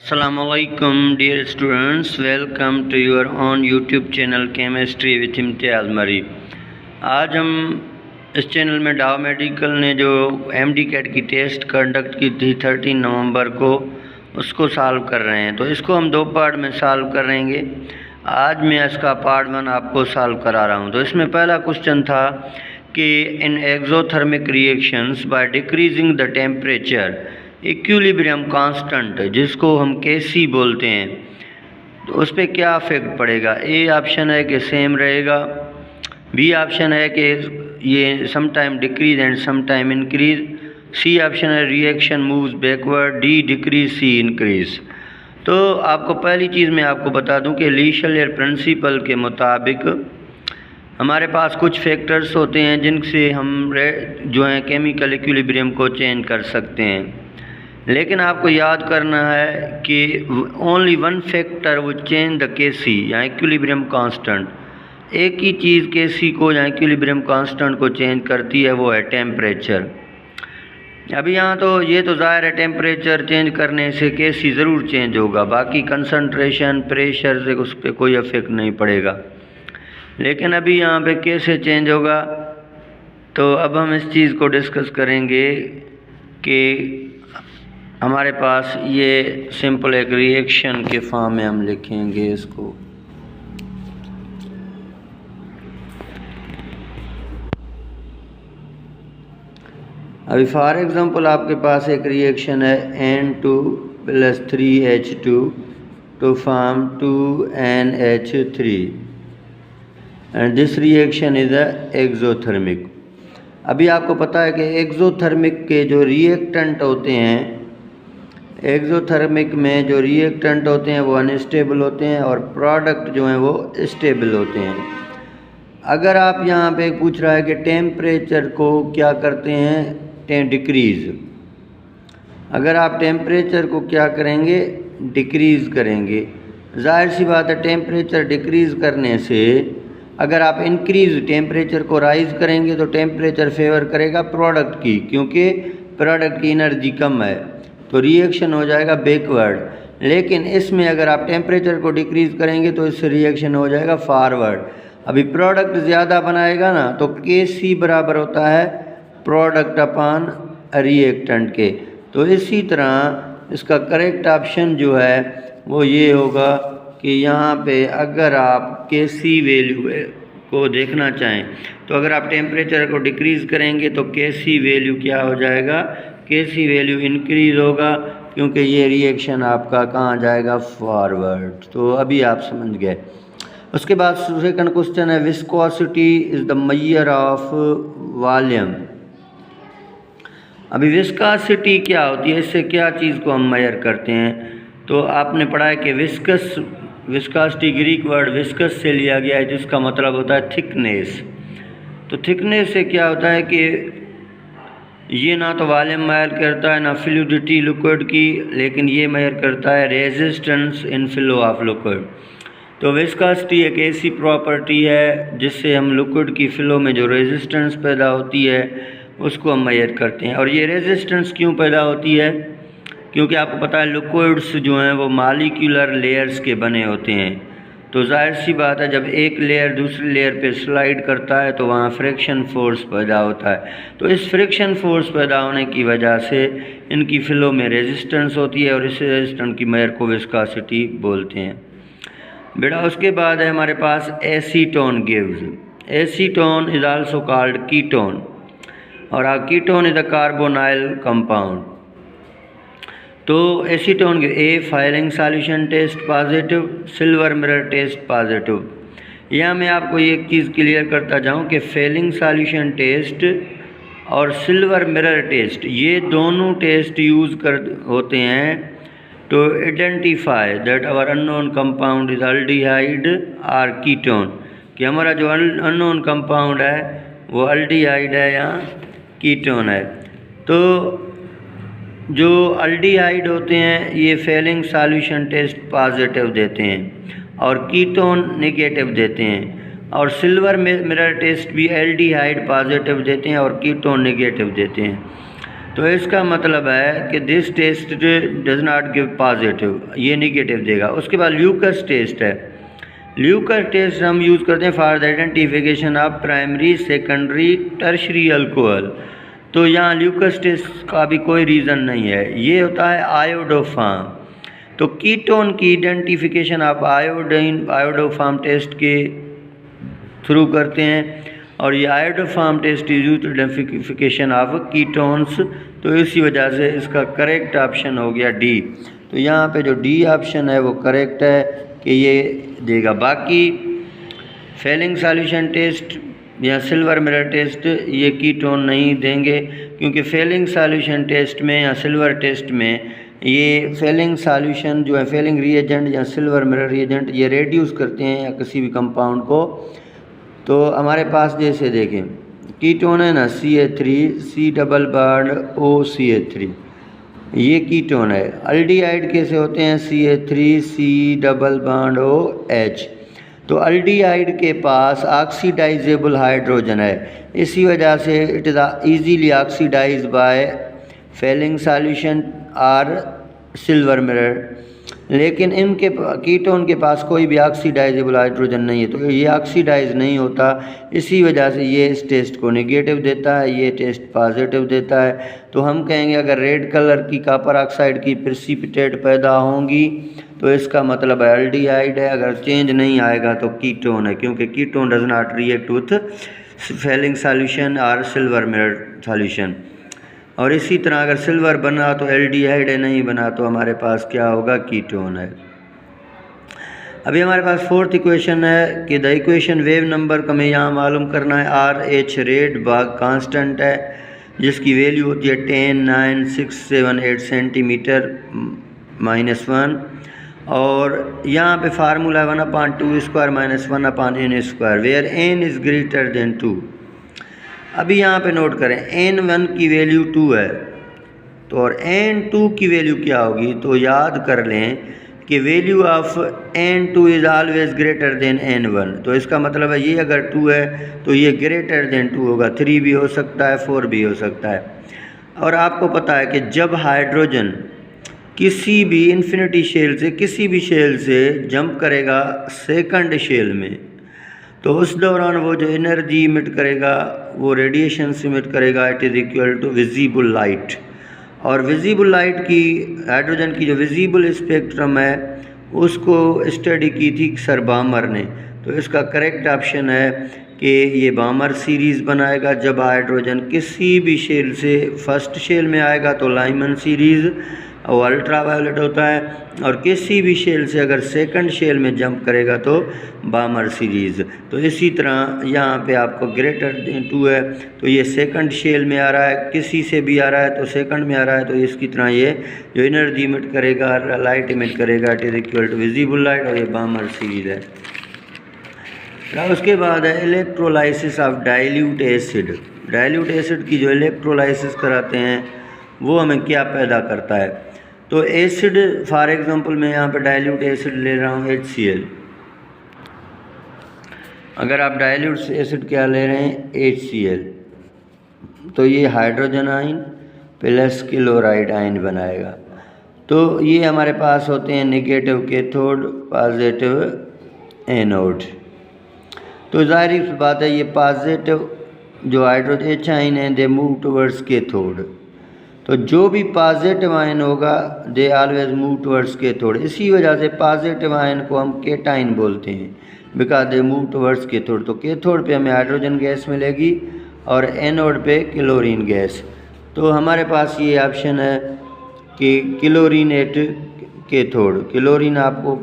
Assalamualaikum dear students, welcome to your own YouTube channel chemistry with Imtiaz Mari. आज हम इस channel में डाव मेडिकल ने जो MD कैट की टेस्ट कंडक्ट की थी 13 नवंबर को, उसको सॉल्व कर रहे हैं। तो इसको हम दो पार्ट में सॉल्व करेंगे। आज मैं इसका पार्ट 1 आपको सॉल्व करा रहा हूँ। तो इसमें पहला क्वेश्चन था कि in exothermic reactions by decreasing the temperature equilibrium constant, जिसको हम Kc बोलते हैं, तो उस पर क्या इफेक्ट पड़ेगा। ए ऑप्शन है कि सेम रहेगा, बी ऑप्शन है कि ये some time decrease and some time increase, C option है reaction moves backward, D decrease C increase. तो आपको पहली चीज़ मैं आपको बता दूं कि ली शैलियर प्रिंसिपल के मुताबिक हमारे पास कुछ फैक्टर्स होते हैं जिनसे हम जो है केमिकल इक्विलिब्रियम को चेंज कर सकते हैं, लेकिन आपको याद करना है कि ओनली वन फैक्टर वो चेंज द Kc या इक्विलिब्रियम कांस्टेंट। एक ही चीज़ Kc को या इक्विलिब्रियम कांस्टेंट को चेंज करती है, वो है टेम्परेचर। अभी यहाँ तो ये तो ज़ाहिर है टेम्परेचर चेंज करने से Kc ज़रूर चेंज होगा, बाकी कंसंट्रेशन प्रेशर से उस पर कोई इफेक्ट नहीं पड़ेगा। लेकिन अभी यहाँ पे कैसे चेंज होगा, तो अब हम इस चीज़ को डिस्कस करेंगे कि हमारे पास ये सिंपल एक रिएक्शन के फॉर्म में हम लिखेंगे इसको। अभी फॉर एग्जांपल आपके पास एक रिएक्शन है N2 + 3H2 to form 2NH3 and this reaction is a exothermic. अभी आपको पता है कि एक्सोथर्मिक के जो रिएक्टेंट होते हैं, एक्सोथर्मिक में जो रिएक्टेंट होते हैं वो अनस्टेबल होते हैं और प्रोडक्ट जो हैं वो स्टेबल होते हैं। अगर आप यहाँ पे पूछ रहा है कि टेम्परेचर को क्या करते हैं, डिक्रीज़, अगर आप टेम्परेचर को क्या करेंगे, डिक्रीज़ करेंगे, जाहिर सी बात है टेम्परेचर डिक्रीज़ करने से अगर आप इंक्रीज़ टेम्परेचर को राइज़ करेंगे तो टेम्परेचर फेवर करेगा प्रोडक्ट की, क्योंकि प्रोडक्ट की एनर्जी कम है, तो रिएक्शन हो जाएगा बैकवर्ड। लेकिन इसमें अगर आप टेम्परेचर को डिक्रीज़ करेंगे तो इससे रिएक्शन हो जाएगा फॉरवर्ड। अभी प्रोडक्ट ज़्यादा बनाएगा ना, तो Kc बराबर होता है प्रोडक्ट अपॉन रिएक्टेंट के। तो इसी तरह इसका करेक्ट ऑप्शन जो है वो ये होगा कि यहाँ पे अगर आप Kc वैल्यू को देखना चाहें तो अगर आप टेम्परेचर को डिक्रीज़ करेंगे तो Kc वैल्यू क्या हो जाएगा, Kc वैल्यू इंक्रीज़ होगा, क्योंकि ये रिएक्शन आपका कहाँ जाएगा, फॉरवर्ड। तो अभी आप समझ गए। उसके बाद सेकंड क्वेश्चन है viscosity is the measure of volume. अभी विस्कोसिटी क्या होती है, इससे क्या चीज़ को हम मेजर करते हैं। तो आपने पढ़ा है कि विस्कोसिटी ग्रीक वर्ड विस्कस से लिया गया है, जिसका मतलब होता है थिकनेस। तो थिकनेस से क्या होता है कि ये ना तो वॉल्यूम मेजर करता है ना फ्लूइडिटी लिक्विड की, लेकिन ये मेजर करता है resistance in flow of liquid. तो विस्कोसिटी एक ऐसी प्रॉपर्टी है जिससे हम लिक्विड की फ्लो में जो रेजिस्टेंस पैदा होती है उसको हम मेजर करते हैं। और ये रेजिस्टेंस क्यों पैदा होती है, क्योंकि आपको पता है लिक्विड्स जो हैं वो मॉलिक्यूलर लेयर्स के बने होते हैं। तो जाहिर सी बात है जब एक लेयर दूसरी लेयर पे स्लाइड करता है तो वहाँ फ्रिक्शन फोर्स पैदा होता है। तो इस फ्रिक्शन फोर्स पैदा होने की वजह से इनकी फ्लो में रेजिस्टेंस होती है और इस रेजिस्टेंस की मेजर को विस्कोसिटी बोलते हैं बेटा। उसके बाद है हमारे पास acetone gives. Acetone is also called ketone, और ketone is a carbonyl compound. तो एसीटोन के a Fehling solution test positive, silver mirror test positive. यहाँ मैं आपको एक चीज़ क्लियर करता जाऊँ कि फेलिंग सॉल्यूशन टेस्ट और सिल्वर मिरर टेस्ट ये दोनों टेस्ट यूज़ होते हैं to identify that our unknown compound is aldehyde और कीटोन, कि हमारा जो अननोन कंपाउंड है वो अल्डिहाइड है या कीटोन है। तो जो अल्डिहाइड होते हैं ये फेलिंग सॉल्यूशन टेस्ट पॉजिटिव देते हैं और कीटोन नेगेटिव देते हैं, और सिल्वर मिरर टेस्ट भी एल्डिहाइड पॉजिटिव देते हैं और कीटोन नेगेटिव देते हैं। तो इसका मतलब है कि this test does not give positive, ये निगेटिव देगा। उसके बाद ल्यूकस टेस्ट है। ल्यूकस टेस्ट हम यूज़ करते हैं for the identification of primary secondary tertiary alcohol. तो यहाँ ल्यूकस टेस्ट का भी कोई रीज़न नहीं है, ये होता है आयोडोफार्म। तो कीटोन की आइडेंटिफिकेशन आप आयोडोफार्म टेस्ट के थ्रू करते हैं, और ये iodoform test is used identification of ketones. तो इसी वजह से इसका करेक्ट ऑप्शन हो गया डी। तो यहाँ पे जो डी ऑप्शन है वो करेक्ट है कि ये देगा। बाकी फेलिंग सॉल्यूशन टेस्ट या सिल्वर मिरर टेस्ट ये कीटोन नहीं देंगे, क्योंकि फेलिंग सॉल्यूशन टेस्ट में या सिल्वर टेस्ट में ये फेलिंग सॉल्यूशन जो है, फेलिंग रिएजेंट या सिल्वर मिरर रिएजेंट ये रेड्यूस करते हैं या किसी भी कंपाउंड को। तो हमारे पास जैसे देखें कीटोन है ना CH3 C double bond OCH3, ये कीटोन है। अल्डिहाइड कैसे होते हैं CH3 C double bond OH। तो अल्डिहाइड के पास ऑक्सीडाइजेबल हाइड्रोजन है, इसी वजह से it is easily oxidise by Fehling solution और सिल्वर मिरर। लेकिन इनके कीटोन के पास कोई भी ऑक्सीडाइजेबल हाइड्रोजन नहीं है, तो ये ऑक्सीडाइज नहीं होता, इसी वजह से ये इस टेस्ट को नेगेटिव देता है, ये टेस्ट पॉजिटिव देता है। तो हम कहेंगे अगर रेड कलर की कॉपर ऑक्साइड की प्रेसिपिटेट पैदा होंगी तो इसका मतलब एल्डिहाइड है, अगर चेंज नहीं आएगा तो कीटोन है, क्योंकि ketone does not react with Fehling solution और सिल्वर मिरर सॉल्यूशन। और इसी तरह अगर सिल्वर बना तो एल्डिहाइड है, नहीं बना तो हमारे पास क्या होगा, कीटोन है। अभी हमारे पास फोर्थ इक्वेशन है कि द इक्वेशन वेव नंबर को हमें यहाँ मालूम करना है। RH रेड बाग कांस्टेंट है जिसकी वैल्यू होती है 10.9678 सेंटीमीटर -1, और यहाँ पे फार्मूला है 1/2 square minus 1/n square where n is greater than 2। अभी यहाँ पे नोट करें n1 की वैल्यू 2 है, तो और n2 की वैल्यू क्या होगी, तो याद कर लें कि value of n2 is always greater than n1। तो इसका मतलब है ये अगर 2 है तो ये ग्रेटर देन 2 होगा, 3 भी हो सकता है 4 भी हो सकता है। और आपको पता है कि जब हाइड्रोजन किसी भी इन्फिनिटी शेल से किसी भी शेल से जंप करेगा सेकंड शेल में, तो उस दौरान वो जो एनर्जी इमिट करेगा वो रेडिएशन से इमिट करेगा, it is equal to visible light. और विजिबल लाइट की हाइड्रोजन की जो विजिबल स्पेक्ट्रम है उसको स्टडी की थी सर बामर ने। तो इसका करेक्ट ऑप्शन है कि ये बामर सीरीज़ बनाएगा। जब हाइड्रोजन किसी भी शेल से फर्स्ट शेल में आएगा तो लाइमन सीरीज़ और अल्ट्रा वायलेट होता है, और किसी भी शेल से अगर सेकंड शेल में जंप करेगा तो बामर सीरीज़। तो इसी तरह यहाँ पे आपको ग्रेटर देन 2 है तो ये सेकंड शेल में आ रहा है, किसी से भी आ रहा है तो सेकंड में आ रहा है, तो इसकी तरह ये जो एनर्जी इमिट करेगा लाइट इमिट करेगा it is equal to visible light, और ये बामर सीरीज़ है। उसके बाद है electrolysis of dilute acid. Dilute acid की जो इलेक्ट्रोलाइसिस कराते हैं वो हमें क्या पैदा करता है। तो एसिड फॉर एग्जांपल मैं यहाँ पे डाइल्यूट एसिड ले रहा हूँ HCl। अगर आप डाइल्यूट एसिड क्या ले रहे हैं HCl, तो ये hydrogen ion plus chloride ion बनाएगा। तो ये हमारे पास होते हैं नेगेटिव कैथोड पॉजिटिव एनोड। तो जाहिर सी बात है ये पॉजिटिव जो हाइड्रोजन H आयन है दे मूव टुवर्ड्स कैथोड। तो जो भी पॉजिटिव आयन होगा they always move towards cathode. इसी वजह से पॉजिटिव आयन को हम केटाइन बोलते हैं, because they move towards cathode. तो कैथोड पे हमें हाइड्रोजन गैस मिलेगी और एनोड पे क्लोरीन गैस। तो हमारे पास ये ऑप्शन है कि क्लोरीनेट कैथोड। क्लोरीन आपको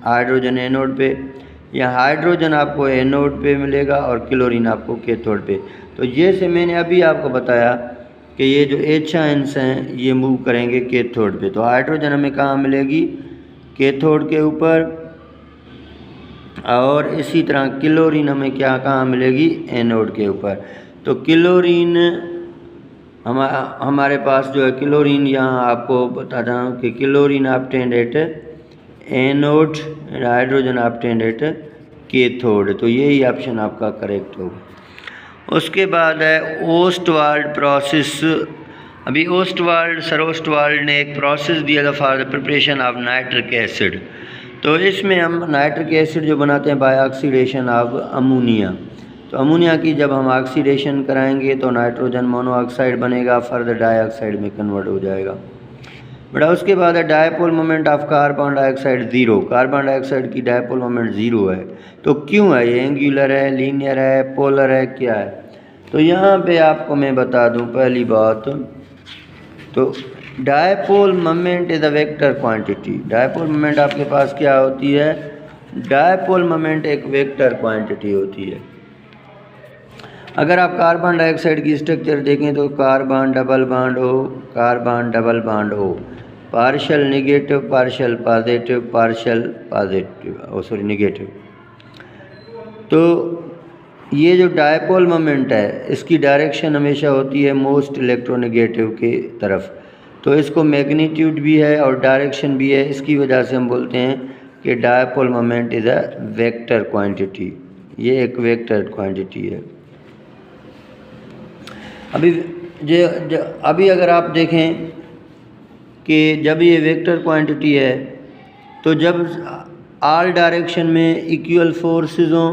हाइड्रोजन एनोड पे, या हाइड्रोजन आपको एनोड पे मिलेगा और क्लोरीन आपको कैथोड पे। तो जैसे मैंने अभी आपको बताया कि ये जो H आयन्स हैं ये मूव करेंगे कैथोड पे, तो हाइड्रोजन हमें कहाँ मिलेगी, कैथोड के ऊपर, और इसी तरह क्लोरीन हमें क्या कहाँ मिलेगी, एनोड के ऊपर। तो क्लोरीन हमारे पास जो है क्लोरीन, यहाँ आपको बताता हूँ कि chlorine obtained at anode, hydrogen obtained at cathode. तो यही ऑप्शन आपका करेक्ट होगा। उसके बाद है ओस्टवाल्ड प्रोसेस अभी सर ओस्टवाल्ड ने एक प्रोसेस दिया था for the preparation of nitric acid. तो इसमें हम नाइट्रिक एसिड जो बनाते हैं बाय ऑक्सीडेशन ऑफ अमोनिया। तो अमोनिया की जब हम ऑक्सीडेशन कराएंगे तो नाइट्रोजन मोनोऑक्साइड बनेगा, फर्दर डाइऑक्साइड में कन्वर्ट हो जाएगा। बेटा उसके बाद है dipole moment of carbon dioxide zero. Carbon dioxide की डायपोल मोमेंट ज़ीरो है। तो क्यों है ये? एंगुलर है, लीनियर है, पोलर है, क्या है? तो यहाँ पे आपको मैं बता दूँ पहली बात, तो dipole moment is a vector quantity. Dipole moment आपके पास क्या होती है? डायपोल मोमेंट एक वेक्टर क्वांटिटी होती है। अगर आप कार्बन डाइऑक्साइड की स्ट्रक्चर देखें तो कार्बन डबल बॉन्ड हो, कार्बन डबल बॉन्ड हो, partial negative, partial positive, partial positive negative. तो ये जो डायपोल मोमेंट है इसकी डायरेक्शन हमेशा होती है मोस्ट इलेक्ट्रोनेगेटिव के तरफ। तो इसको मैग्नीट्यूड भी है और डायरेक्शन भी है। इसकी वजह से हम बोलते हैं कि dipole moment is a vector quantity. ये एक वेक्टर क्वांटिटी है। अभी अगर आप देखें कि जब ये वेक्टर क्वांटिटी है तो जब ऑल डायरेक्शन में इक्वल फोर्सेस हों,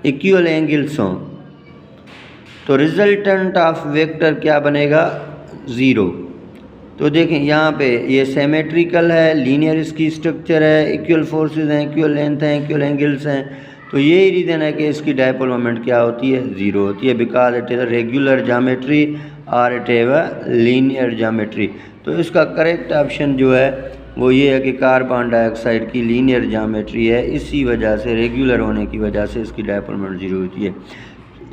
इक्वल एंगल्स हों, तो रिजल्टेंट ऑफ वेक्टर क्या बनेगा? ज़ीरो। तो देखें यहाँ पे ये सिमेट्रिकल है, लीनियर इसकी स्ट्रक्चर है, इक्वल फोर्सेस हैं, इक्वल लेंथ हैं, इक्वल एंगल्स हैं। तो यही रीज़न है कि इसकी डायपोल मोमेंट क्या होती है? ज़ीरो होती है, because it is a regular geometry और it is a linear geometry. तो इसका करेक्ट ऑप्शन जो है वो ये है कि कार्बन डाइऑक्साइड की लीनियर ज्योमेट्री है, इसी वजह से रेगुलर होने की वजह से इसकी डायपोल मोमेंट ज़ीरो होती है।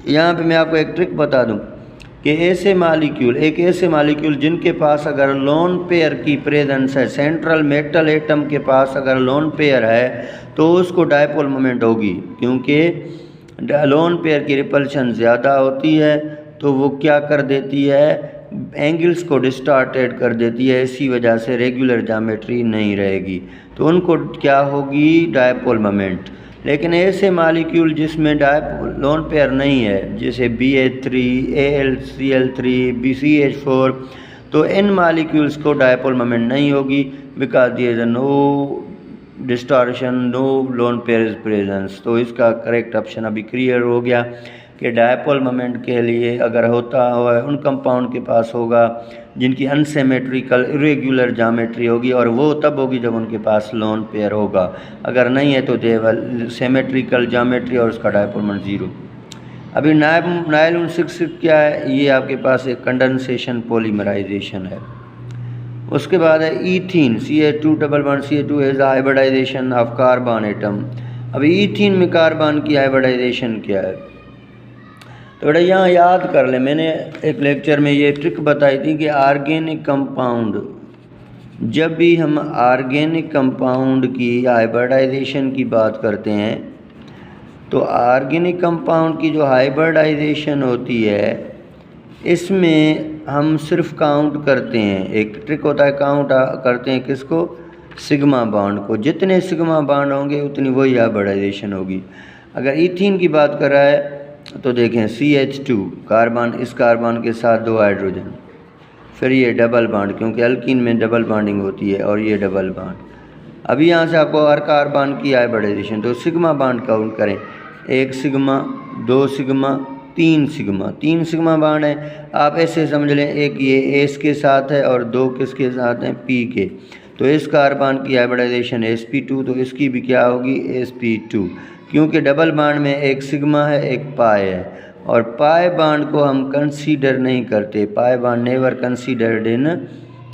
यहाँ पे मैं आपको एक ट्रिक बता दूँ कि एक ऐसे मालिक्यूल जिनके पास अगर लोन पेयर की प्रेजेंस है, सेंट्रल मेटल एटम के पास अगर लोन पेयर है तो उसको डायपोल मोमेंट होगी, क्योंकि लोन पेयर की रिपल्शन ज़्यादा होती है तो वो क्या कर देती है? एंगल्स को डिस्टॉर्टेड कर देती है, इसी वजह से रेगुलर ज्योमेट्री नहीं रहेगी, तो उनको क्या होगी? Dipole moment. लेकिन ऐसे मालिक्यूल जिसमें लोन पेयर नहीं है, जैसे BH3, AlCl3, BCH4, तो इन मालिक्यूल्स को डायपोल मोमेंट नहीं होगी, because there is no distortion, no lone pair is presence. तो इसका करेक्ट ऑप्शन अभी क्लियर हो गया कि डायपोल मोमेंट के लिए अगर होता हुआ उन कंपाउंड के पास होगा जिनकी अनसिमेट्रिकल इरेगुलर ज्योमेट्री होगी, और वो तब होगी जब उनके पास लोन पेयर होगा। अगर नहीं है तो देवल सिमेट्रिकल ज्योमेट्री और उसका डायपोल मोमेंट ज़ीरो। अभी नायलॉन 6 क्या है? ये आपके पास एक कंडेंसेशन पॉलीमराइजेशन है। उसके बाद है ethene, CH2 double bond CH2 is hybridisation of carbon atom. अभी ईथीन में कार्बन की हाइब्रिडाइजेशन क्या है? तो बेटा यहाँ याद कर ले, मैंने एक लेक्चर में ये ट्रिक बताई थी कि ऑर्गेनिक कंपाउंड, जब भी हम ऑर्गेनिक कंपाउंड की हाइब्रिडाइजेशन की बात करते हैं तो ऑर्गेनिक कंपाउंड की जो हाइब्रिडाइजेशन होती है इसमें हम सिर्फ काउंट करते हैं। एक ट्रिक होता है, काउंट करते हैं किसको? सिग्मा बॉन्ड को। जितने सिग्मा बॉन्ड होंगे उतनी वही हाइब्रिडाइजेशन होगी। अगर ईथीन की बात कर रहा है तो देखें CH2 कार्बन, इस कार्बन के साथ 2 हाइड्रोजन, फिर ये डबल बॉन्ड, क्योंकि अल्कीन में डबल बॉन्डिंग होती है, और ये डबल बॉन्ड। अभी यहाँ से आपको हर कार्बन की हाइब्रिडाइजेशन, तो सिग्मा बॉन्ड काउंट करें, 1 sigma, 2 sigma, 3 sigma, 3 sigma bond है। आप ऐसे समझ लें, एक ये S के साथ है और 2 किसके साथ हैं? P के। तो इस कार्बन की हाइब्रिडाइजेशन sp2, तो इसकी भी क्या होगी? sp2, क्योंकि डबल बॉन्ड में एक सिग्मा है, एक पाई है, और पाई बॉन्ड को हम कंसीडर नहीं करते। Pi bond never considered in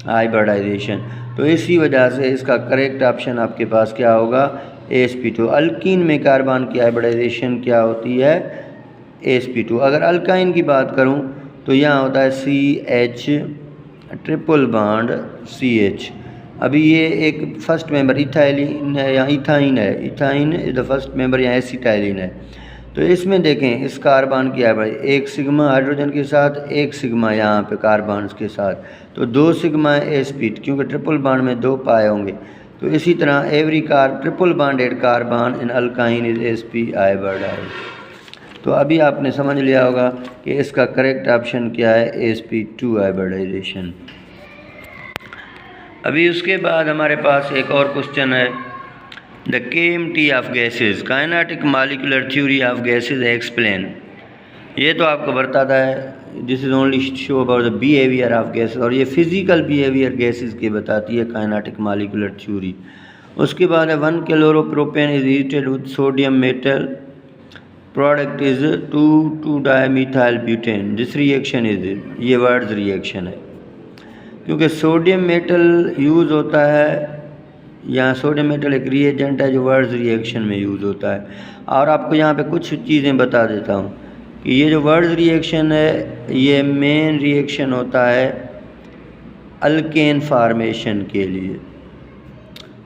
hybridisation. तो इसी वजह से इसका करेक्ट ऑप्शन आपके पास क्या होगा? sp2। अल्कीन में कार्बन की हाइब्रिडाइजेशन क्या होती है? sp2। अगर अल्काइन की बात करूं तो यहाँ होता है CH ट्रिपल बॉन्ड CH। अभी ये एक फर्स्ट मेंबर इथाइलिन है या इथाइन है, ethyne is the first member, या एसिटाइलिन है। तो इसमें देखें इस कार्बन की हाइब्रिड, 1 सिग्मा हाइड्रोजन के साथ, 1 सिग्मा यहाँ पे कार्बन के साथ, तो 2 सिग्मा sp, क्योंकि ट्रिपल बॉन्ड में 2 पाए होंगे। तो इसी तरह every triple bonded carbon in alkyne is sp hybridised. तो अभी आपने समझ लिया होगा कि इसका करेक्ट ऑप्शन क्या है, sp2 हाइब्रिडाइजेशन। अभी उसके बाद हमारे पास एक और क्वेश्चन है, the KMT of gases, kinetic molecular theory of gases explain. ये तो आपको बताता है, this is only show about the behaviour of gases, और ये फिजिकल बिहेवियर गैसेज की बताती है काइनेटिक मॉलिक्यूलर थ्योरी। उसके बाद है 1 chloropropane is heated with sodium metal, product is two two dimethyl butane, this reaction is, ये वर्ड्स रिएक्शन है, क्योंकि सोडियम मेटल यूज़ होता है, यहाँ सोडियम मेटल एक रिएजेंट है जो वर्ड्स रिएक्शन में यूज़ होता है। और आपको यहाँ पे कुछ चीज़ें बता देता हूँ कि ये जो वर्ड्स रिएक्शन है ये मेन रिएक्शन होता है अल्केन फार्मेशन के लिए,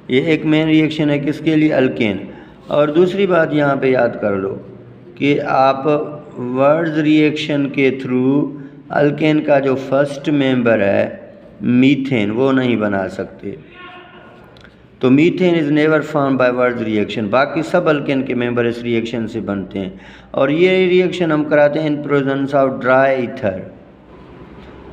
ये एक मेन रिएक्शन है किसके लिए, अल्केन। और दूसरी बात यहाँ पे याद कर लो कि आप वर्ड्स रिएक्शन के थ्रू अल्केन का जो फर्स्ट मेंबर है मीथेन वो नहीं बना सकते, तो methane is never form by words reaction. बाकी सब अल्केन के मेंबर इस रिएक्शन से बनते हैं, और ये रिएक्शन हम कराते हैं in presence of dry ether,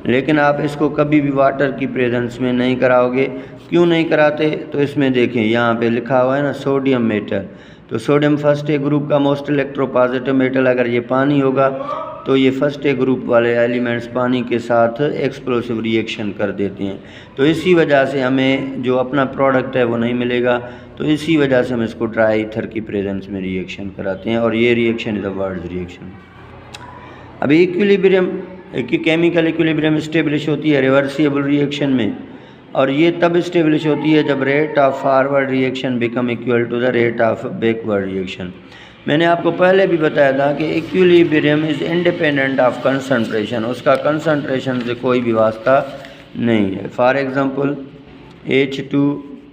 लेकिन आप इसको कभी भी वाटर की प्रेजेंस में नहीं कराओगे। क्यों नहीं कराते, तो इसमें देखें यहाँ पे लिखा हुआ है ना सोडियम मेटल, तो सोडियम फर्स्ट ए ग्रुप का मोस्ट इलेक्ट्रोपॉजिटिव मेटल, अगर ये पानी होगा तो ये फर्स्ट ए ग्रुप वाले एलिमेंट्स पानी के साथ एक्सप्लोसिव रिएक्शन कर देते हैं, तो इसी वजह से हमें जो अपना प्रोडक्ट है वो नहीं मिलेगा, तो इसी वजह से हम इसको ड्राई ईथर की प्रेजेंस में रिएक्शन कराते हैं, और ये reaction is a words reaction. अभी इक्विलिब्रियम, केमिकल इक्विलिब्रियम इस्टेब्लिश होती है रिवर्सिबल रिएक्शन में, और ये तब इस्टेब्लिश होती है जब rate of forward reaction become equal to the rate of backward reaction. मैंने आपको पहले भी बताया था कि equilibrium is independent of concentration, उसका कंसंट्रेशन से कोई भी वास्ता नहीं है। For example H2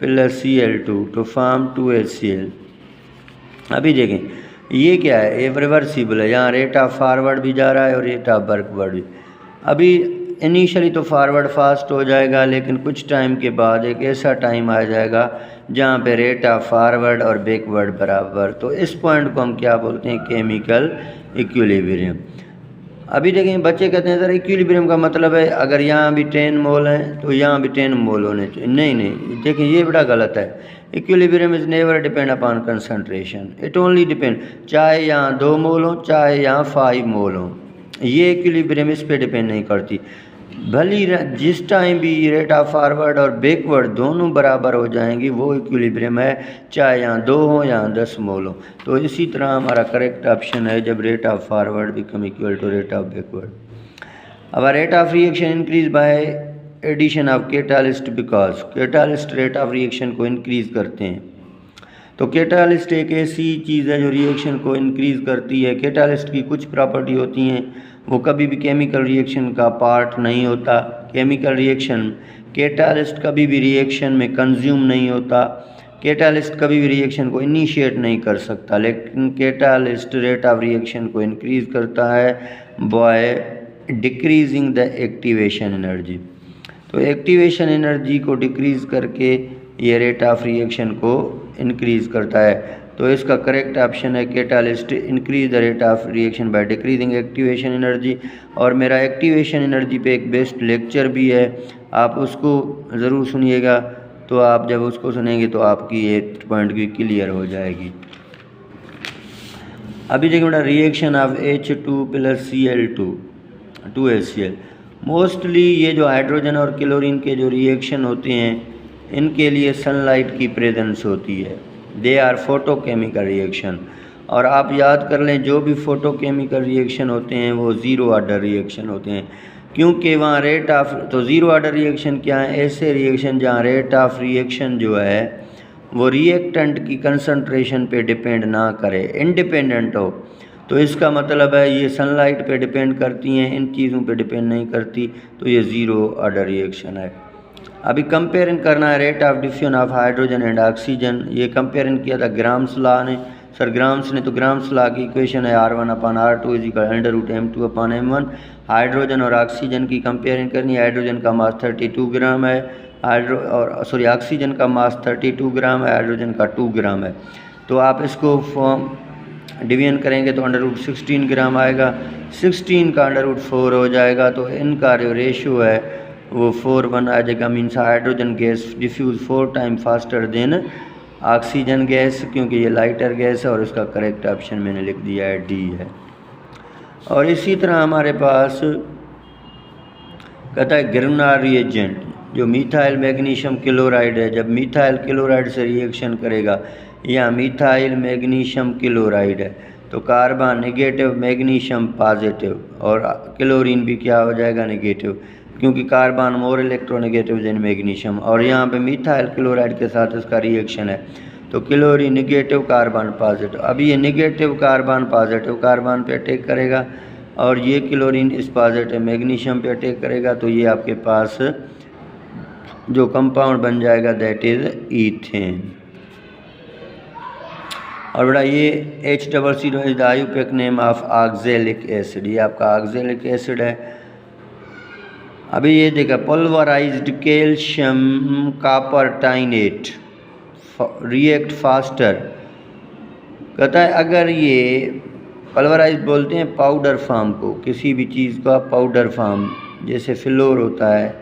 + Cl2 to form 2HCl। अभी देखें ये क्या है, ये रिवर्सिबल है, यहाँ रेट ऑफ फॉरवर्ड भी जा रहा है और रेट ऑफ बैकवर्ड भी। अभी इनिशियली तो फॉरवर्ड फास्ट हो जाएगा, लेकिन कुछ टाइम के बाद एक ऐसा टाइम आ जाएगा जहाँ पे रेट ऑफ फॉरवर्ड और बैकवर्ड बराबर, तो इस पॉइंट को हम क्या बोलते हैं, केमिकल इक्विलिब्रियम। अभी देखें बच्चे कहते हैं सर इक्विलिब्रियम का मतलब है अगर यहाँ भी 10 मोल हैं तो यहाँ भी 10 मोल होने चाहिए। नहीं, देखिए ये बड़ा गलत है। Equilibrium is never depend upon concentration, it only depend, चाहे यहाँ 2 मोल हो चाहे यहाँ 5 मोल हो, ये इक्विलिब्रियम इस पे डिपेंड नहीं करती। भली जिस टाइम भी रेट ऑफ फॉरवर्ड और बैकवर्ड दोनों बराबर हो जाएंगी वो इक्विलिब्रियम है, चाहे यहाँ 2 हो यहाँ 10 मोल हो। तो इसी तरह हमारा करेक्ट ऑप्शन है जब rate of forward become equal to rate of backward. अब rate of reaction increase by addition of catalyst, because catalyst rate of reaction को इंक्रीज़ करते हैं। तो कैटालिस्ट एक ऐसी चीज़ है जो रिएक्शन को इंक्रीज़ करती है। कैटालिस्ट की कुछ प्रॉपर्टी होती हैं, वो कभी भी केमिकल रिएक्शन का पार्ट नहीं होता। केमिकल रिएक्शन, कैटालिस्ट कभी भी रिएक्शन में कंज्यूम नहीं होता, कैटालिस्ट कभी भी रिएक्शन को इनिशिएट नहीं कर सकता, लेकिन कैटालिस्ट रेट ऑफ रिएक्शन को इंक्रीज़ करता है bye decreasing the activation energy. तो एक्टिवेशन एनर्जी को डिक्रीज़ करके ये रेट ऑफ रिएक्शन को इंक्रीज़ करता है। तो इसका करेक्ट ऑप्शन है catalyst increase the rate of reaction by decreasing activation energy. और मेरा एक्टिवेशन एनर्जी पे एक बेस्ट लेक्चर भी है, आप उसको ज़रूर सुनिएगा, तो आप जब उसको सुनेंगे तो आपकी ये पॉइंट भी क्लियर हो जाएगी। अभी देखिए बेटा, reaction of H2 + Cl2 2HCl। Mostly ये जो हाइड्रोजन और क्लोरीन के जो रिएक्शन होते हैं इनके लिए सनलाइट की प्रेजेंस होती है, दे आर फोटोकेमिकल रिएक्शन। और आप याद कर लें जो भी फोटोकेमिकल रिएक्शन होते हैं वो ज़ीरो ऑर्डर रिएक्शन होते हैं, क्योंकि वहाँ रेट ऑफ, तो ज़ीरो ऑर्डर रिएक्शन क्या है, ऐसे रिएक्शन जहाँ रेट ऑफ रिएक्शन जो है वो रिएक्टेंट की कंसंट्रेशन पे डिपेंड ना करे, इंडिपेंडेंट हो। तो इसका मतलब है ये सनलाइट पे डिपेंड करती हैं, इन चीज़ों पे डिपेंड नहीं करती, तो ये ज़ीरो ऑर्डर रिएक्शन है। अभी कंपेयरिंग करना है rate of diffusion of hydrogen and oxygen. ये कंपेयरिंग किया था ग्राम्स लॉ ने, सर ग्राम्स ने, तो ग्राम्स लॉ की इक्वेशन है R1/R2 = √m2/m1। हाइड्रोजन और ऑक्सीजन की कंपेयरिंग करनी है, हाइड्रोजन का मास 32 ग्राम है, ऑक्सीजन का मास 32 ग्राम है, हाइड्रोजन का 2 ग्राम है। तो आप इसको फॉर्म डिवीजन करेंगे तो √16 ग्राम आएगा। 16 का √4 हो जाएगा, तो इनका जो रेशो है वो 4:1 आ जाएगा। Means hydrogen gas diffuse 4 time faster than oxygen gas, क्योंकि ये लाइटर गैस है और इसका करेक्ट ऑप्शन मैंने लिख दिया है डी है। और इसी तरह हमारे पास कहता है गिरनार रिएजेंट, जो मिथाइल मैग्नीशियम क्लोराइड है, जब मिथाइल क्लोराइड से रिएक्शन करेगा, या मिथाइल मैग्नीशियम क्लोराइड है तो कार्बन नेगेटिव, मैग्नीशियम पॉजिटिव, और क्लोरीन भी क्या हो जाएगा, नेगेटिव, क्योंकि carbon more electronegative than magnesium. और यहाँ पे मिथाइल क्लोराइड के साथ इसका रिएक्शन है तो क्लोरीन नेगेटिव, कार्बन पॉजिटिव। अब ये नेगेटिव कार्बन पॉजिटिव कार्बन पे अटैक करेगा और ये क्लोरीन इस पॉजिटिव मैग्नीशियम पे अटैक करेगा, तो ये आपके पास जो कंपाउंड बन जाएगा दैट इज ईथेन। और बड़ा ये HCCO is the IUPAC name of oxalic acid, ये आपका ऑक्जेलिक एसिड है। अभी ये देखा pulverised calcium copper titanate react faster, कहता है अगर ये पल्वराइज बोलते हैं पाउडर फॉर्म को, किसी भी चीज़ का पाउडर फॉर्म, जैसे फ्लोर होता है,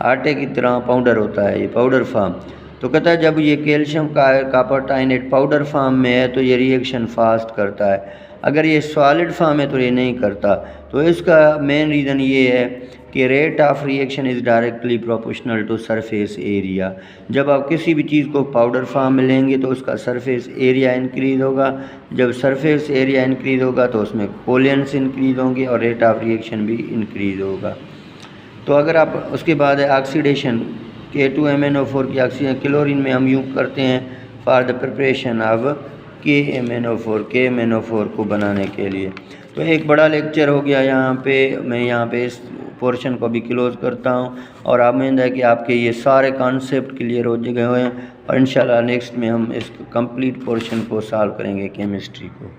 आटे की तरह पाउडर होता है, ये पाउडर फॉर्म। तो कहता है जब ये कैल्शियम कॉपर टाइनेट पाउडर फॉर्म में है तो ये रिएक्शन फास्ट करता है, अगर ये सॉलिड फॉर्म है तो ये नहीं करता। तो इसका मेन रीज़न ये है कि rate of reaction is directly proportional to surface area. जब आप किसी भी चीज़ को पाउडर फॉर्म में लेंगे तो उसका सरफेस एरिया इंक्रीज़ होगा, जब सरफेस एरिया इंक्रीज़ होगा तो उसमें कोलेंस इंक्रीज़ होंगे और रेट ऑफ रिएक्शन भी इंक्रीज़ होगा। तो अगर आप उसके बाद है ऑक्सीडेशन, K2MnO4 की ऑक्सीजन क्लोरीन में हम यूज़ करते हैं for the preparation of KMnO4 को बनाने के लिए। तो एक बड़ा लेक्चर हो गया यहाँ पे, मैं यहाँ पे इस पोर्शन को भी क्लोज़ करता हूँ और उम्मीद है कि आपके ये सारे कॉन्सेप्ट क्लियर हो गए हैं और इंशाल्लाह नेक्स्ट में हम इस कंप्लीट पोर्शन को सॉल्व करेंगे केमिस्ट्री को।